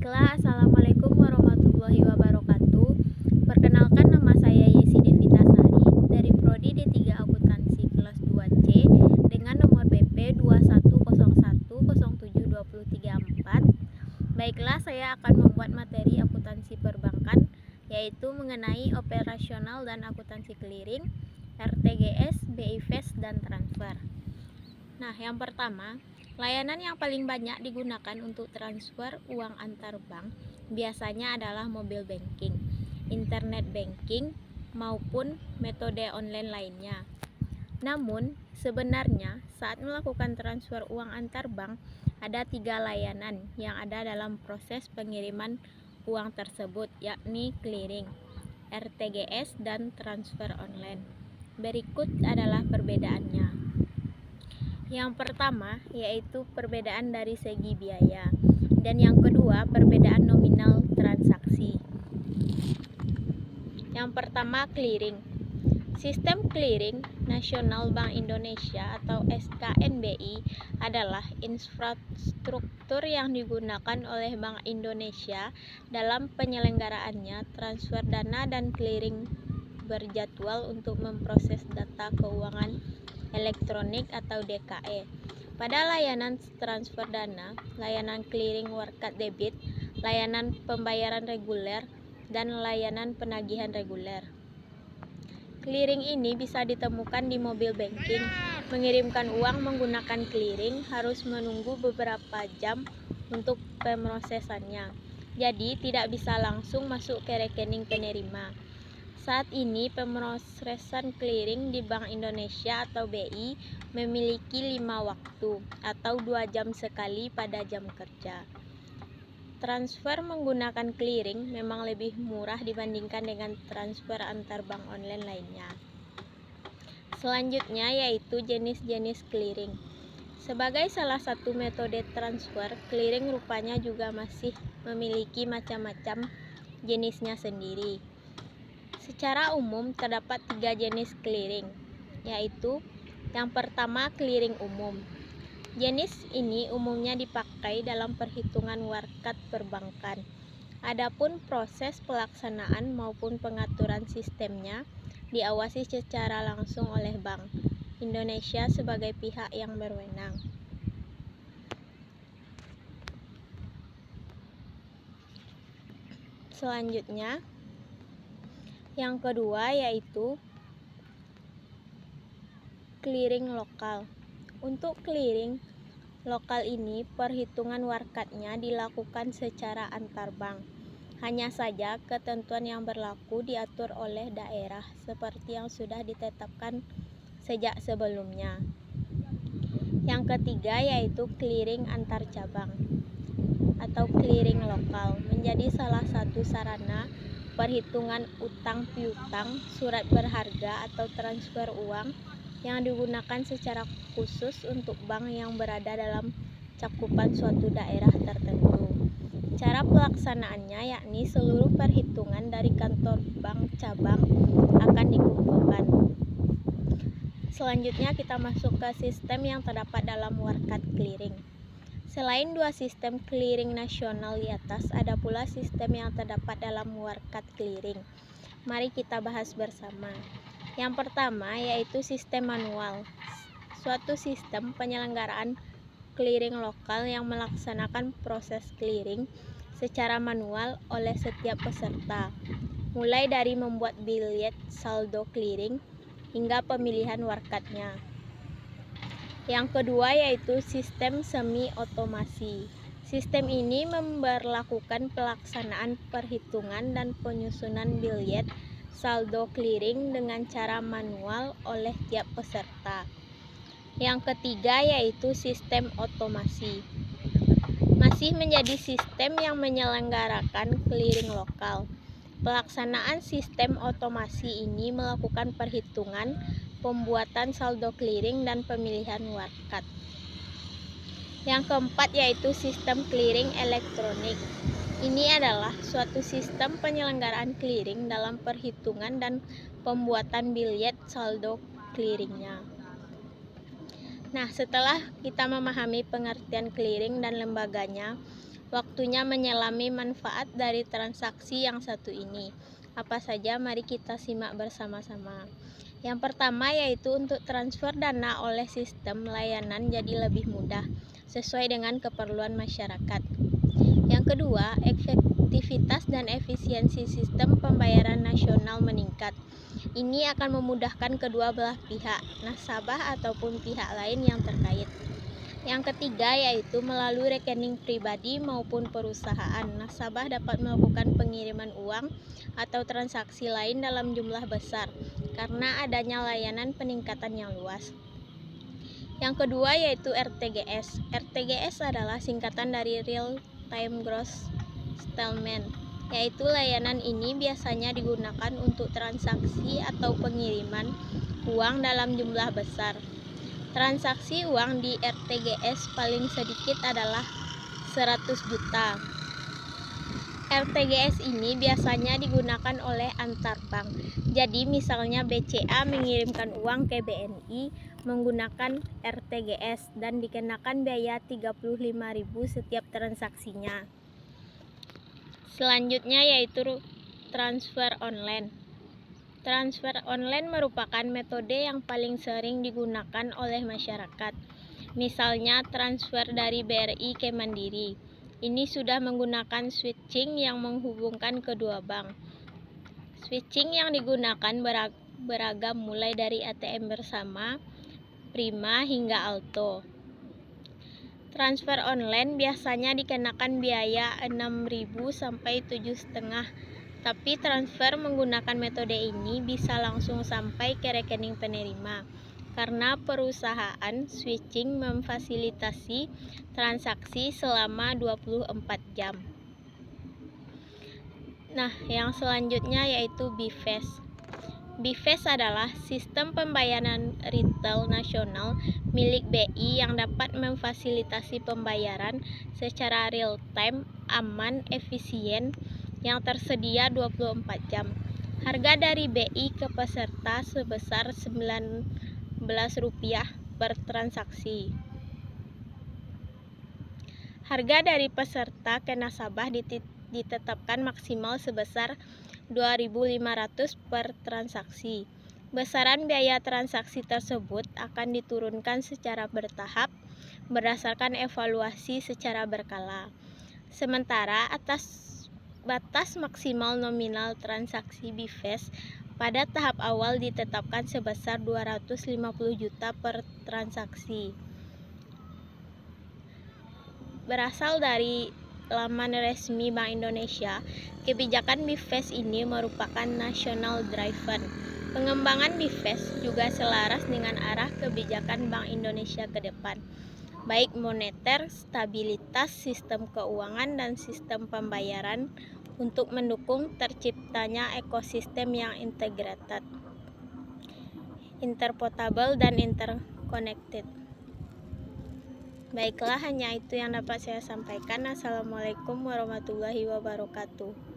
Baiklah, Assalamualaikum warahmatullahi wabarakatuh. Perkenalkan, nama saya Yesi Devitasari dari Prodi D3 Akuntansi kelas 2C dengan nomor BP 2101072034. Baiklah, saya akan membuat materi akuntansi perbankan, yaitu mengenai operasional dan akuntansi clearing, RTGS, BI-Fast, dan transfer. Nah, yang pertama, layanan yang paling banyak digunakan untuk transfer uang antar bank biasanya adalah mobile banking, internet banking, maupun metode online lainnya. Namun, sebenarnya saat melakukan transfer uang antar bank, ada 3 layanan yang ada dalam proses pengiriman uang tersebut, yakni clearing, RTGS, dan transfer online. Berikut adalah perbedaannya. Yang pertama yaitu perbedaan dari segi biaya, dan yang kedua perbedaan nominal transaksi. Yang pertama, clearing. Sistem clearing Nasional Bank Indonesia atau SKNBI adalah infrastruktur yang digunakan oleh Bank Indonesia dalam penyelenggaraannya transfer dana dan clearing berjadwal untuk memproses data keuangan elektronik atau DKE. Pada layanan transfer dana, layanan clearing warkat debit, layanan pembayaran reguler, dan layanan penagihan reguler. Clearing ini bisa ditemukan di mobile banking. Mengirimkan uang menggunakan clearing harus menunggu beberapa jam untuk pemrosesannya. Jadi tidak bisa langsung masuk ke rekening penerima. Saat ini pemrosesan clearing di Bank Indonesia atau BI memiliki 5 waktu atau 2 jam sekali pada jam kerja. Transfer menggunakan clearing memang lebih murah dibandingkan dengan transfer antar bank online lainnya. Selanjutnya yaitu jenis-jenis clearing. Sebagai salah satu metode transfer, clearing rupanya juga masih memiliki macam-macam jenisnya sendiri. Secara umum terdapat 3 jenis clearing, yaitu yang pertama clearing umum. Jenis ini umumnya dipakai dalam perhitungan warkat perbankan. Adapun proses pelaksanaan maupun pengaturan sistemnya diawasi secara langsung oleh Bank Indonesia sebagai pihak yang berwenang. Selanjutnya, yang kedua yaitu clearing lokal. Untuk clearing lokal ini perhitungan warkatnya dilakukan secara antar bank. Hanya saja ketentuan yang berlaku diatur oleh daerah seperti yang sudah ditetapkan sejak sebelumnya. Yang ketiga yaitu clearing antar cabang atau clearing lokal, menjadi salah satu sarana perhitungan utang piutang, surat berharga atau transfer uang yang digunakan secara khusus untuk bank yang berada dalam cakupan suatu daerah tertentu. Cara pelaksanaannya yakni seluruh perhitungan dari kantor bank cabang akan dikumpulkan. Selanjutnya kita masuk ke sistem yang terdapat dalam warkat clearing. Selain 2 sistem clearing nasional di atas, ada pula sistem yang terdapat dalam warkat clearing. Mari kita bahas bersama. Yang pertama yaitu sistem manual. Suatu sistem penyelenggaraan clearing lokal yang melaksanakan proses clearing secara manual oleh setiap peserta, mulai dari membuat billet saldo clearing hingga pemilihan warkatnya. Yang kedua yaitu sistem semi-otomasi. Sistem ini memberlakukan pelaksanaan perhitungan dan penyusunan billet saldo clearing dengan cara manual oleh tiap peserta. Yang ketiga yaitu sistem otomasi. Masih menjadi sistem yang menyelenggarakan clearing lokal. Pelaksanaan sistem otomasi ini melakukan perhitungan, pembuatan saldo clearing, dan pemilihan warkat. Yang keempat yaitu sistem clearing elektronik. Ini adalah suatu sistem penyelenggaraan clearing dalam perhitungan dan pembuatan billet saldo clearingnya. Nah, setelah kita memahami pengertian clearing dan lembaganya, Waktunya menyelami manfaat dari transaksi yang satu ini. Apa saja? Mari kita simak bersama-sama. Yang pertama yaitu untuk transfer dana oleh sistem layanan jadi lebih mudah sesuai dengan keperluan masyarakat. Yang kedua, efektivitas dan efisiensi sistem pembayaran nasional meningkat. Ini akan memudahkan kedua belah pihak, nasabah ataupun pihak lain yang terkait. Yang ketiga yaitu melalui rekening pribadi maupun perusahaan, nasabah dapat melakukan pengiriman uang atau transaksi lain dalam jumlah besar karena adanya layanan peningkatan yang luas. Yang kedua yaitu RTGS. RTGS adalah singkatan dari Real Time Gross Settlement, yaitu layanan ini biasanya digunakan untuk transaksi atau pengiriman uang dalam jumlah besar. Transaksi uang di RTGS paling sedikit adalah 100 juta. RTGS ini biasanya digunakan oleh antar bank. Jadi misalnya BCA mengirimkan uang ke BNI menggunakan RTGS dan dikenakan biaya 35.000 setiap transaksinya. Selanjutnya yaitu transfer online. Transfer online merupakan metode yang paling sering digunakan oleh masyarakat. Misalnya transfer dari BRI ke Mandiri. Ini sudah menggunakan switching yang menghubungkan kedua bank. Switching yang digunakan beragam mulai dari ATM bersama, Prima hingga Alto. Transfer online biasanya dikenakan biaya 6.000 sampai 7,5. Tapi transfer menggunakan metode ini bisa langsung sampai ke rekening penerima karena perusahaan switching memfasilitasi transaksi selama 24 jam. Nah, yang selanjutnya yaitu BIFES. BIFES adalah sistem pembayaran retail nasional milik BI yang dapat memfasilitasi pembayaran secara real time, aman, efisien, yang tersedia 24 jam. Harga dari BI ke peserta sebesar Rp19 per transaksi. Harga dari peserta ke nasabah ditetapkan maksimal sebesar Rp2.500 per transaksi. Besaran biaya transaksi tersebut akan diturunkan secara bertahap berdasarkan evaluasi secara berkala. Sementara batas maksimal nominal transaksi BIFES pada tahap awal ditetapkan sebesar 250 juta per transaksi. Berasal dari laman resmi Bank Indonesia, kebijakan BIFES ini merupakan national driven. Pengembangan BIFES juga selaras dengan arah kebijakan Bank Indonesia ke depan, baik moneter, stabilitas sistem keuangan, dan sistem pembayaran untuk mendukung terciptanya ekosistem yang integrated, interpretable, dan interconnected. Baiklah, hanya itu yang dapat saya sampaikan. Assalamualaikum warahmatullahi wabarakatuh.